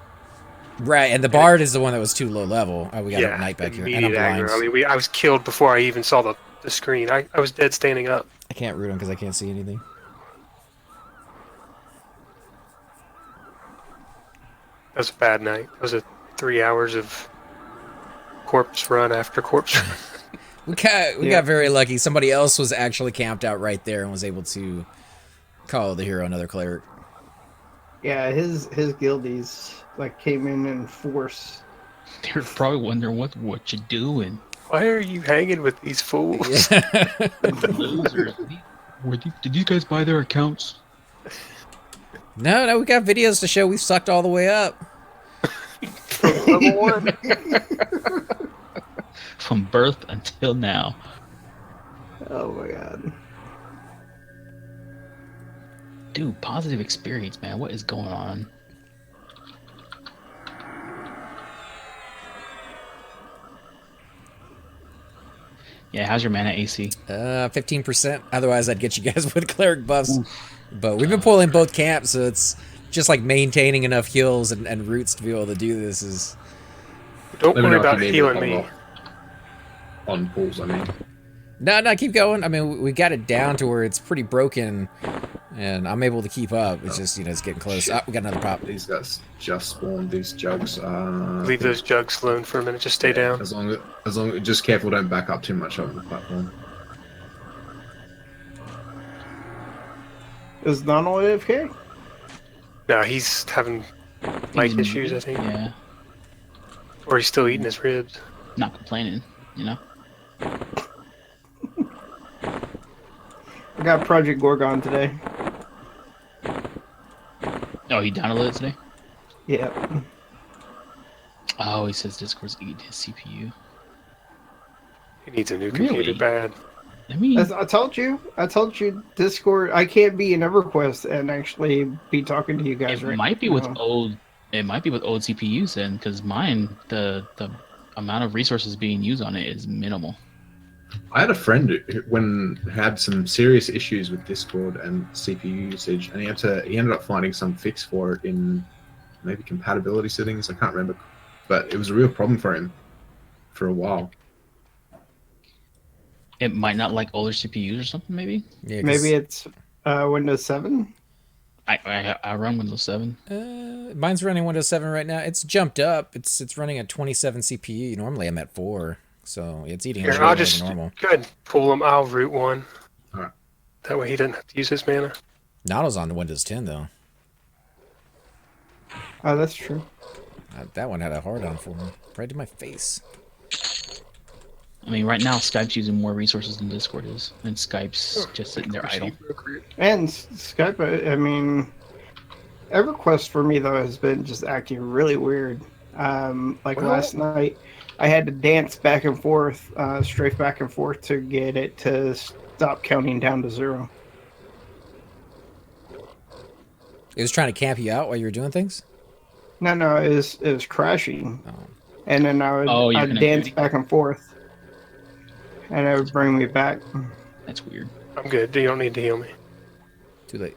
Right, and the bard is the one that was too low level. Oh, we got a Yeah, knight back here. And I'm immediate blind. aggro. I mean, I was killed before I even saw the screen. I was dead standing up. I can't root him because I can't see anything. That was a bad night. It was 3 hours of corpse run after corpse run. We got very lucky. Somebody else was actually camped out right there and was able to call the hero another cleric. Yeah, his guildies like came in force. They're probably wondering what you doing. Why are you hanging with these fools? Losers. Did you guys buy their accounts? No, we got videos to show we sucked all the way up. From level 1. From birth until now. Oh my god. Dude, positive experience, man. What is going on? Yeah, how's your mana AC? 15%. Otherwise, I'd get you guys with cleric buffs. But we've been pulling both camps, so it's just like maintaining enough heals and roots to be able to do this is... Don't Let me worry know if about you need healing me me. on pulls. I mean, No, keep going. I mean, we got it down to where it's pretty broken, and I'm able to keep up. It's just, it's getting close. Oh, we got another pop. these guys just spawned. These jugs. Leave those jugs alone for a minute. Just stay down. As long as just careful, don't back up too much on the platform. Is Donald AFK? No, he's having mic issues, I think. Yeah, Or he's still eating his ribs. not complaining, you know? I got Project Gorgon today. Oh, he downloaded it today? Yeah. Oh, he says Discord's eating his CPU. He needs a new computer Really? bad. I mean, I told you, Discord. I can't be in Everquest and actually be talking to you guys it right might be now. with old. It might be with old CPUs then, because mine, the amount of resources being used on it is minimal. I had a friend who had some serious issues with Discord and CPU usage, and he ended up finding some fix for it in maybe compatibility settings. I can't remember, but it was a real problem for him for a while. It might not like older CPUs or something, maybe. Yeah, 'cause, Maybe it's Windows 7. I run Windows 7. mine's running Windows 7 right now. It's jumped up. It's running at 27 CPU. Normally I'm at 4, so it's eating Here, into I'll it just normal. go ahead and pull him. I'll root one. Alright. That way he doesn't have to use his mana. Nado's on the Windows 10 though. Oh, that's true. That one had a hard on for me, right to my face. I mean, right now Skype's using more resources than Discord is, and Skype's just sitting there idle. And Skype. I mean, EverQuest for me though has been just acting really weird. Last night, I had to dance back and forth, strafe back and forth to get it to stop counting down to 0. It was trying to camp you out while you were doing things? No, it was crashing, Oh. and then I'd dance back and forth, and it would bring me back. That's weird. I'm good. You don't need to heal me. Too late.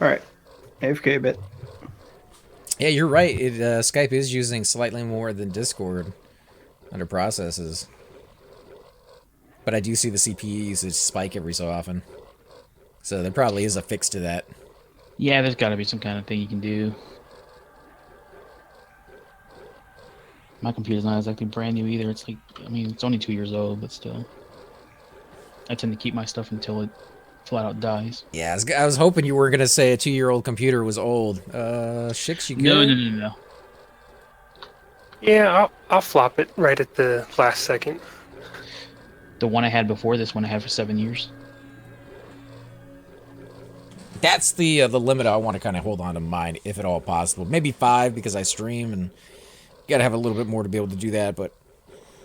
All right, AFK a bit. Yeah, you're right. Skype is using slightly more than Discord under processes. But I do see the CPU usage spike every so often. So there probably is a fix to that. Yeah, there's got to be some kind of thing you can do. My computer's not exactly brand new either. It's like, I mean, it's only 2 years old, but still. I tend to keep my stuff until it flat out dies. Yeah, I was hoping you were going to say a 2-year-old computer was old. Shix, you good? No. Yeah, I'll flop it right at the last second. The one I had before this one I had for 7 years. That's the limit I want to kind of hold on to mine, if at all possible. Maybe 5 because I stream and got to have a little bit more to be able to do that, but...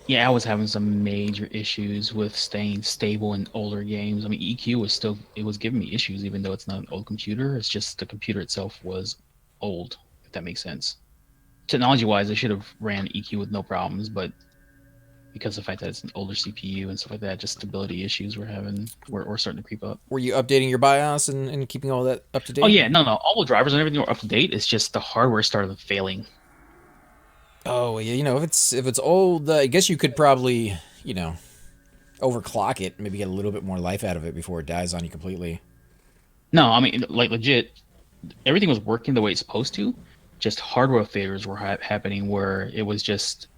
Yeah, I was having some major issues with staying stable in older games. I mean, EQ was still, it was giving me issues even though it's not an old computer. It's just the computer itself was old, if that makes sense. Technology-wise, I should have ran EQ with no problems, but because of the fact that it's an older CPU and stuff like that. Just stability issues we're starting to creep up. Were you updating your BIOS and keeping all that up to date? Oh yeah, no, all the drivers and everything were up to date. It's just the hardware started failing. Oh yeah, if it's old, I guess you could probably overclock it, maybe get a little bit more life out of it before it dies on you completely. No, I mean like legit, everything was working the way it's supposed to. Just hardware failures were happening where it was just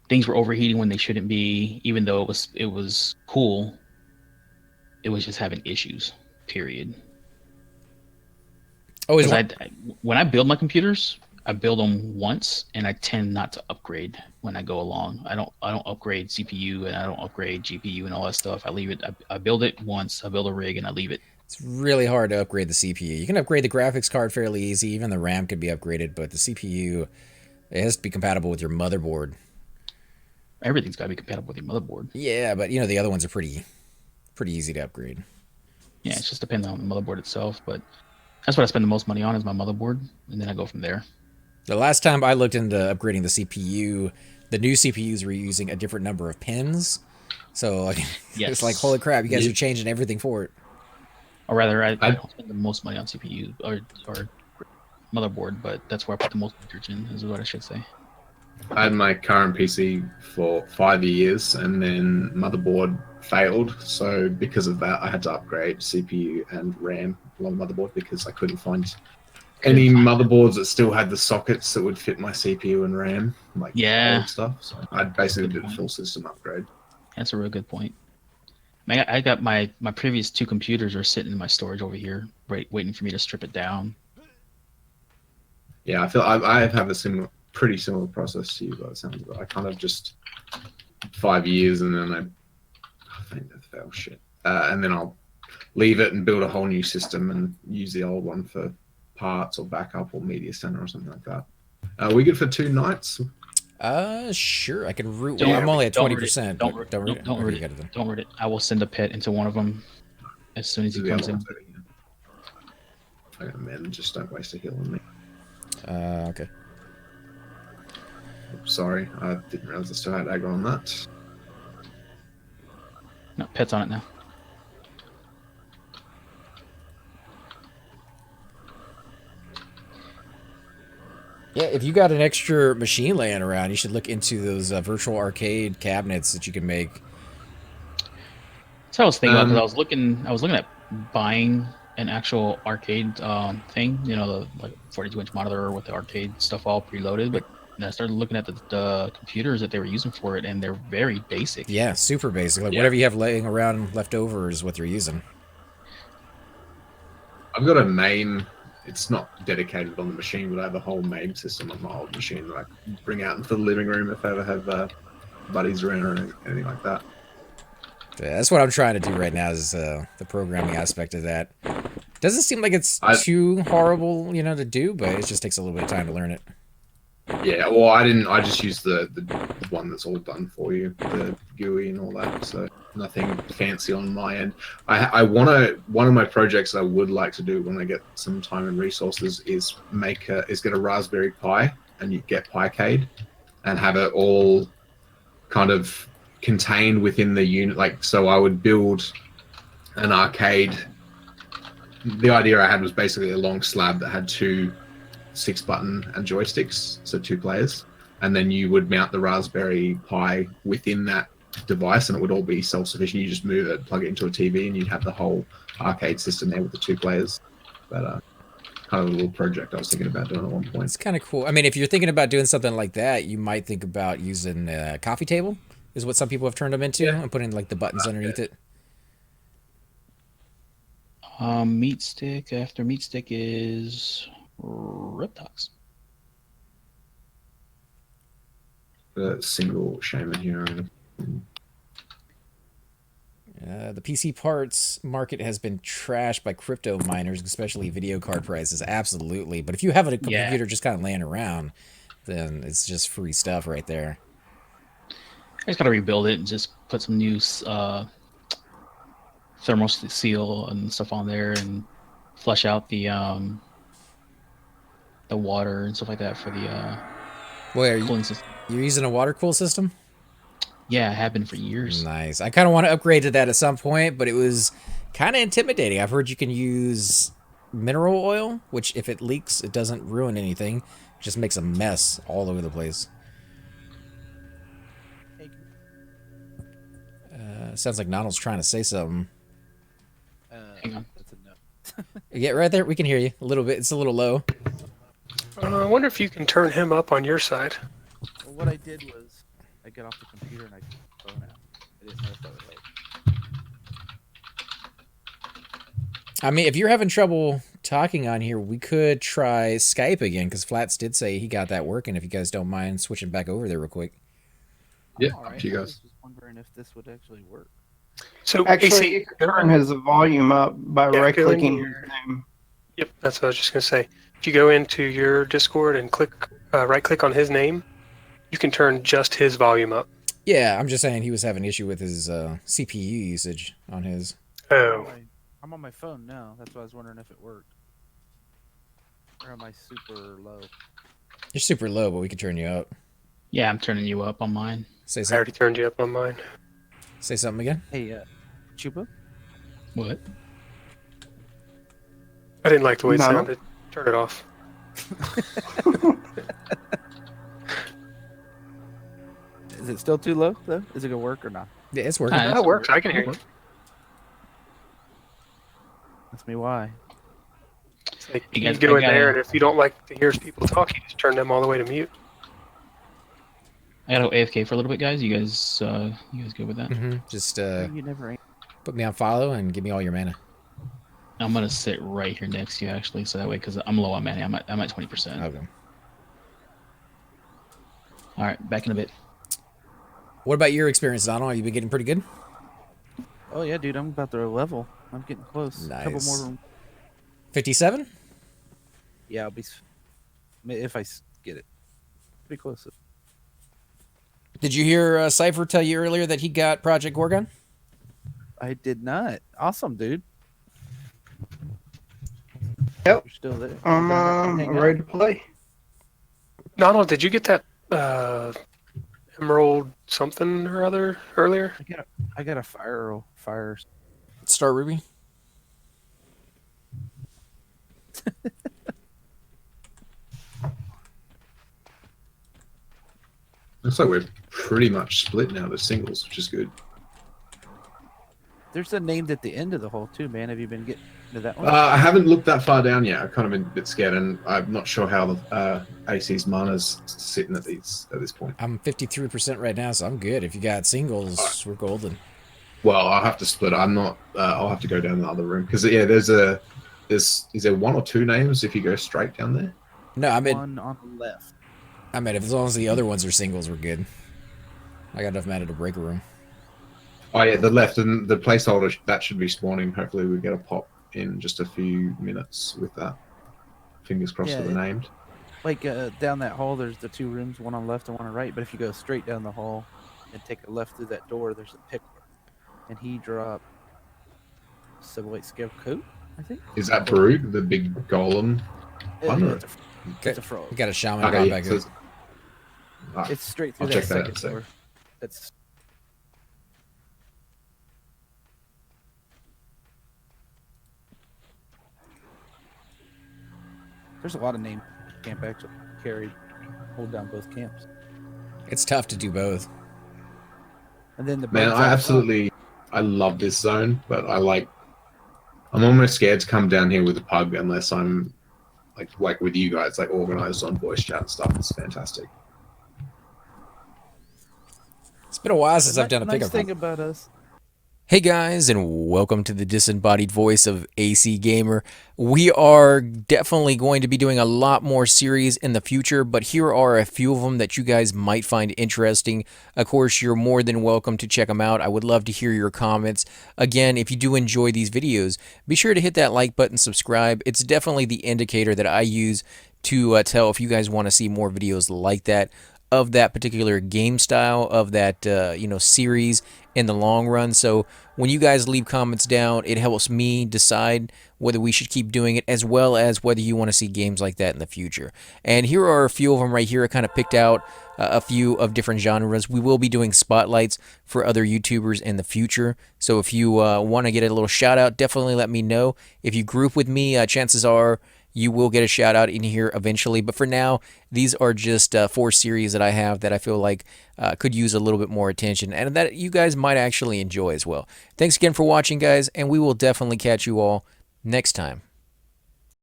things were overheating when they shouldn't be, even though it was cool. It was just having issues. Period. Always when I build my computers, I build them once, and I tend not to upgrade when I go along. I don't upgrade CPU and I don't upgrade GPU and all that stuff. I leave it. I build it once. I build a rig and I leave it. It's really hard to upgrade the CPU. You can upgrade the graphics card fairly easy. Even the RAM could be upgraded, but the CPU, it has to be compatible with your motherboard. Everything's got to be compatible with your motherboard. Yeah, but the other ones are pretty easy to upgrade. Yeah, it just depends on the motherboard itself, but that's what I spend the most money on is my motherboard, and then I go from there. The last time I looked into upgrading the CPU, the new CPUs were using a different number of pins. So yes. It's like, holy crap, you guys are changing everything for it. Or rather, I don't spend the most money on CPU or motherboard, but that's where I put the most research in, is what I should say. I had my current PC for 5 years, and then motherboard failed. So because of that, I had to upgrade CPU and RAM along the motherboard because I couldn't find any motherboards that still had the sockets that would fit my CPU and RAM, like old stuff. So I basically did a full system upgrade. That's a real good point. I got my previous 2 computers are sitting in my storage over here, waiting for me to strip it down. Yeah, I feel I have a pretty similar process to you, by the sounds of it. I kind of just 5 years, and then I think that fell shit, and then I'll leave it and build a whole new system and use the old one for parts or backup or media center or something like that. Are we good for 2 nights? Sure. I can root. I'm only at 20%. Don't root it. I will send a pet into one of them as soon as he comes in. Okay, man, just don't waste a heal on me. Okay. Sorry, I didn't realize I still had aggro on that. No, pet's on it now. Yeah, if you got an extra machine laying around, you should look into those virtual arcade cabinets that you can make. That's what I was thinking about, because I was looking at buying an actual arcade thing, the like 42-inch monitor with the arcade stuff all preloaded, but then I started looking at the computers that they were using for it, and they're very basic. Yeah, super basic. Like whatever you have laying around left over is what they're using. I've got a MAME. It's not dedicated on the machine, but I have a whole MAME system on my old machine that I can bring out into the living room if I ever have buddies around or anything like that. Yeah, that's what I'm trying to do right now, is the programming aspect of that. Doesn't seem like it's too horrible, to do, but it just takes a little bit of time to learn it. Yeah, well, I just use the one that's all done for you, the GUI and all that, so nothing fancy on my end. One of my projects I would like to do when I get some time and resources is get a Raspberry Pi, and you get Picade, and have it all kind of contained within the unit. So I would build an arcade. The idea I had was basically a long slab that had 2 6-button and joysticks, so 2 players, and then you would mount the Raspberry Pi within that device, and it would all be self-sufficient. You just move it, plug it into a TV, and you'd have the whole arcade system there with the 2 players. But kind of a little project I was thinking about doing at one point. It's kind of cool. I mean, if you're thinking about doing something like that, you might think about using a coffee table, is what some people have turned them into, and putting like the buttons underneath it. Meat stick. After meat stick is Riptox. The single shaman here. The PC parts market has been trashed by crypto miners, especially video card prices. Absolutely. But if you have a computer just kind of laying around, then it's just free stuff right there. I just got to rebuild it and just put some new thermal seal and stuff on there, and flush out the water and stuff like that for the Boy, cooling system. you're using a water cool system? Yeah, I have been for years. Nice. I kind of want to upgrade to that at some point, but it was kind of intimidating. I've heard you can use mineral oil, which if it leaks, it doesn't ruin anything. It just makes a mess all over the place. Sounds like Donald's trying to say something. Hang on. That's a no. Yeah, right there. We can hear you a little bit. It's a little low. I wonder if you can turn him up on your side. Well, what I did was I got off the computer and I took the phone out. I didn't know if that would help. I mean, if you're having trouble talking on here, we could try Skype again, because Flats did say he got that working, if you guys don't mind switching back over there real quick. Yeah, All up right, to you I guys. was just wondering if this would actually work. So Actually, you AC, can turn his volume up by Yeah, right-clicking go in his name. Yep, that's what I was just gonna say. If you go into your Discord and right-click on his name, you can turn just his volume up. Yeah, I'm just saying he was having an issue with his CPU usage on his. Oh, I'm on my phone now. That's why I was wondering if it worked. Or am I super low? You're super low, but we could turn you up. Yeah, I'm turning you up on mine. Say I something. already turned you up on mine. Say something again. Hey, Chupa? What? I didn't like the way it No. sounded. Turn it off. Is it still too low, though? Is it going to work or not? Yeah, it's working. Hi. That works. I can hear you. That's me why. It's like You you guys- go I in there, gotta- and if you don't like to hear people talk, you just turn them all the way to mute. I gotta go AFK for a little bit, guys. You guys good with that? Just You never ain't. put me on follow and give me all your mana. I'm gonna sit right here next to you, actually, so that way, because I'm low on mana. I'm at 20%. Okay. All right, back in a bit. What about your experience, Donald? You been getting pretty good? Oh, yeah, dude. I'm about to level. I'm getting close. A couple Nice. more. 57? Yeah, I'll be. If I get it. Pretty close. Did you hear Cypher tell you earlier that he got Project Gorgon? I did not. Awesome, dude. Yep. You're still there. I'm You're down there? Hang out? ready to play. Donald, did you get that Emerald something or other earlier? I got a fire. Star Ruby? Looks like we're pretty much split now to singles, which is good. There's a named at the end of the hole too, man. Have you been getting to that one? I haven't looked that far down yet. I've kind of been a bit scared, and I'm not sure how the AC's mana's sitting at this point. I'm 53% right now, so I'm good. If you got singles, we're golden. Well, I'll have to split. I'm not. I'll have to go down the other room because yeah, is there one or two names if you go straight down there? No, I mean, One on the left. as long as the other ones are singles, we're good. I got enough mana to break a room. Oh yeah, the left and the placeholder that should be spawning. Hopefully, we get a pop in just a few minutes with that. Fingers crossed for the Yeah, named. Like down that hall, there's the two rooms, one on the left and one on the right. But if you go straight down the hall and take a left through that door, there's a pick. And he dropped Subway Scarecrow, I think. Is that Baruch, the big golem? One, or- It's a frog. We got a shaman Okay, gone yeah, back so in. It's straight through I'll that check that out in second a sec. door. That's there's a lot of names camp actually carry, hold down both camps. It's tough to do both. And then the Man, birds I out absolutely, I love this zone, but I'm almost scared to come down here with a pug unless I'm like with you guys, like organized on voice chat and stuff. It's fantastic. It's been a while front. since I've done a nice pickup. thing about us. Hey guys, and welcome to the disembodied voice of AC Gamer. We are definitely going to be doing a lot more series in the future, but here are a few of them that you guys might find interesting. Of course, you're more than welcome to check them out. I would love to hear your comments. Again, if you do enjoy these videos, be sure to hit that like button, subscribe. It's definitely the indicator that I use to tell if you guys want to see more videos like that. of that particular game style, of that series in the long run. So when you guys leave comments down, it helps me decide whether we should keep doing it, as well as whether you want to see games like that in the future. And here are a few of them right here. I kind of picked out a few of different genres. We will be doing spotlights for other YouTubers in the future. So if you want to get a little shout out, definitely let me know. If you group with me, chances are you will get a shout out in here eventually. But for now, these are just 4 series that I have that I feel like could use a little bit more attention and that you guys might actually enjoy as well. Thanks again for watching, guys, and we will definitely catch you all next time.